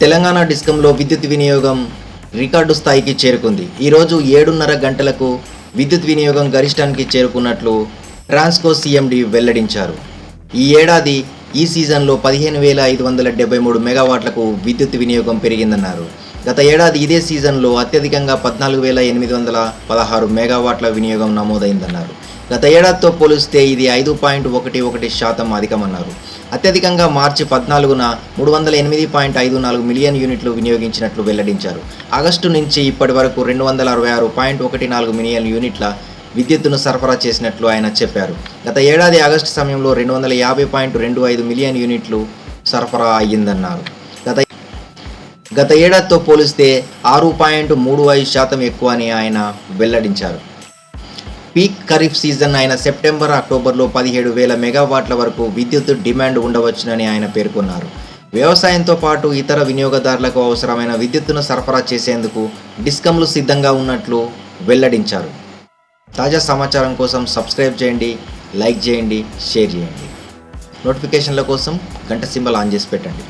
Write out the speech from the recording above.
తెలంగాణ డిస్కంలో విద్యుత్ వినియోగం రికార్డు స్థాయికి చేరుకుంది. ఈరోజు 7:30 గంటలకు విద్యుత్ వినియోగం గరిష్టానికి చేరుకున్నట్లు ట్రాన్స్కో సీఎండీ వెల్లడించారు. ఈ ఏడాది ఈ సీజన్లో 15,573 మెగావాట్లకు విద్యుత్ వినియోగం పెరిగిందన్నారు. గత ఏడాది ఇదే సీజన్లో అత్యధికంగా 14,816 మెగావాట్ల వినియోగం నమోదైందన్నారు. గత ఏడాదితో పోలిస్తే ఇది 5.11% అధికమన్నారు. అత్యధికంగా మార్చి 14న 308.54 మిలియన్ యూనిట్లు వినియోగించినట్లు వెల్లడించారు. ఆగస్టు నుంచి ఇప్పటి వరకు 266.14 మిలియన్ యూనిట్ల విద్యుత్తును సరఫరా చేసినట్లు ఆయన చెప్పారు. గత ఏడాది ఆగస్టు సమయంలో 250.25 మిలియన్ యూనిట్లు సరఫరా అయ్యిందన్నారు. గత ఏడాదితో పోలిస్తే 6.35% ఎక్కువ అని ఆయన వెల్లడించారు. పీక్ ఖరీఫ్ సీజన్ అయిన సెప్టెంబర్, అక్టోబర్లో 17,000 మెగావాట్ల వరకు విద్యుత్ డిమాండ్ ఉండవచ్చునని ఆయన పేర్కొన్నారు. వ్యవసాయంతో పాటు ఇతర వినియోగదారులకు అవసరమైన విద్యుత్తును సరఫరా చేసేందుకు డిస్కంలు సిద్ధంగా ఉన్నట్లు వెల్లడించారు. తాజా సమాచారం కోసం సబ్స్క్రైబ్ చేయండి, లైక్ చేయండి, షేర్ చేయండి. నోటిఫికేషన్ల కోసం గంట సింబల్ ఆన్ చేసి పెట్టండి.